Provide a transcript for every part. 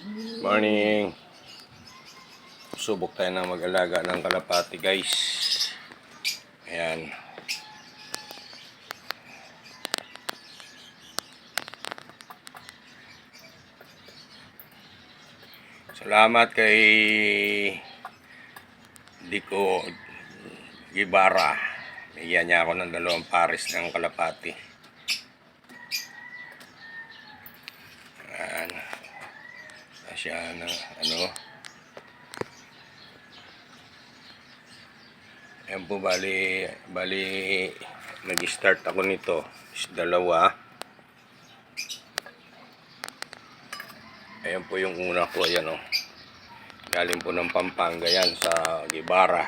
Morning. Subok tayo na mag-alaga ng kalapati, guys. Ayan. Salamat kay Diko Gibara. Bigyan niya ako ng 2 pares ng kalapati. Ayan. Siya na ayan po, bali nag-start ako nito is 2. Ayan po yung una ko, ayan o. Galing po ng Pampanga yan sa Gibara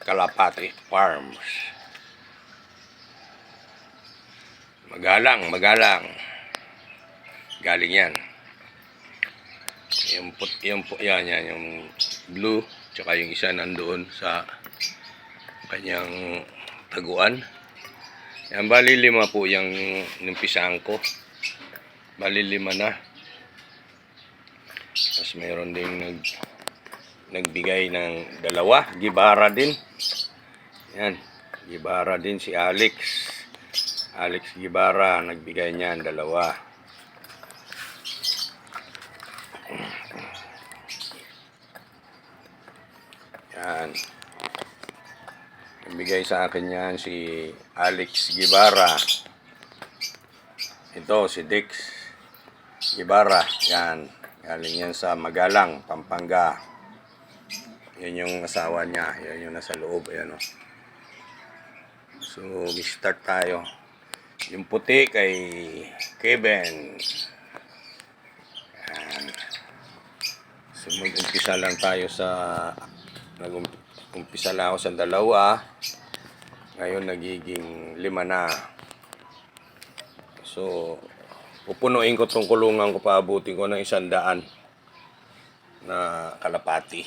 Kalapati Farms. Magalang. Galing yan. Yan, yung blue, tsaka yung isa nandoon sa kanyang taguan. Yan, bali 5 po yung numpisaan ko. Bali 5 na. Tapos mayroon din nagbigay ng 2, Gibara din. Yan, Gibara din si Alex Gibara, nagbigay niyan 2. Yan. Nagbigay sa akin yan si Alex Gibara. Ito si Dex Gibara. Yan. Galing yan sa Magalang, Pampanga. Yan yung asawa niya. Yan yung nasa loob. Ayan o. So, start tayo. Yung puti kay Kevin. Yan. So, mag-umpisa lang tayo sa... Nag-umpisa lang ako sa 2. Ngayon, nagiging 5 na. So, pupunuin ko itong kulungan ko, paabutin ko ng 100 na kalapati.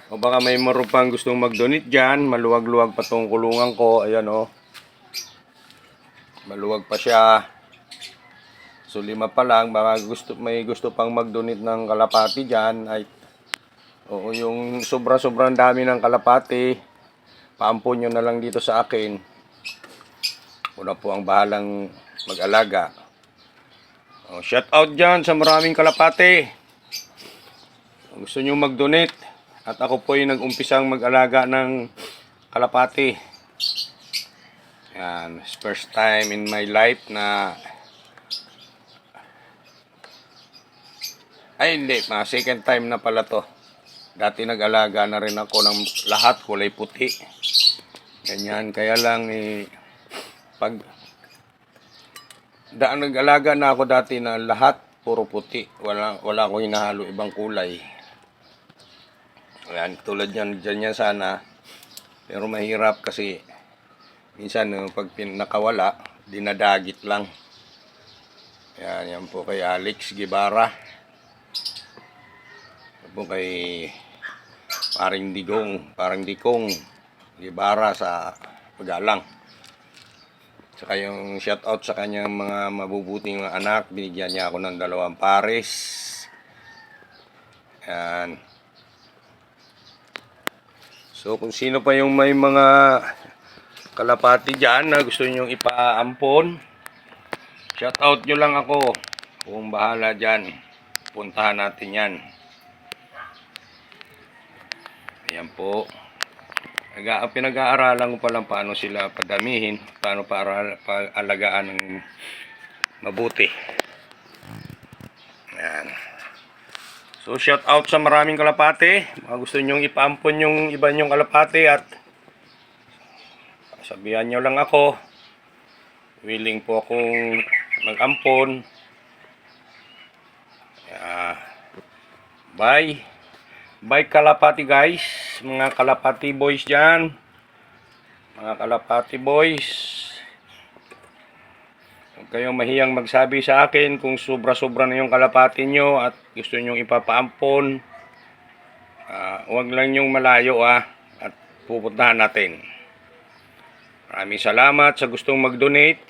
O baka may marupang gustong mag-donate dyan, maluwag-luwag pa itong kulungan ko. Ayan o. Maluwag pa siya. So 5 pa lang, baka may gusto pang mag-donate ng kalapati dyan. Ay, oo, yung sobrang dami ng kalapati, paampon nyo na lang dito sa akin. Una po ang bahalang mag-alaga. Shout out dyan sa maraming kalapati. Kung gusto nyo mag-donate, at ako po yung nag-umpisang mag-alaga ng kalapati. Yan, first time in my life na... Ay hindi, second time na pala to. Dati nag-alaga na rin ako ng lahat kulay puti. Ganyan, kaya lang pag nag-alaga na ako dati na lahat puro puti, wala akong hinahalo ibang kulay. Ayan, tulad yan sana, pero mahirap kasi minsan pag nakawala, dinadagit lang. Ayan, yan po kay Alex Gibara. Yan po kay paring Dikong Gibara sa Magalang. Saka yung shoutout sa kanyang mga mabubuting anak, binigyan niya ako ng 2 pares. Yan. So kung sino pa yung may mga kalapati dyan na gusto nyong ipaampon, shoutout nyo lang ako. Kung bahala dyan, puntahan natin yan. Ayan po. Pinag-aaralan ko pa lang paano sila padamihin, paano alagaan ng mabuti. Ayan. So shout out sa maraming kalapati. Mga gusto nyong ipaampon yung iba nyong kalapati at sabihan nyo lang ako. Willing po akong mag-ampon. Bye kalapati guys, mga kalapati boys dyan. Mga kalapati boys, huwag kayong mahiyang magsabi sa akin kung sobra-sobra na yung kalapati nyo at gusto nyong ipapaampon. Huwag lang yung malayo at pupuntahan natin. Maraming salamat sa gustong mag-donate.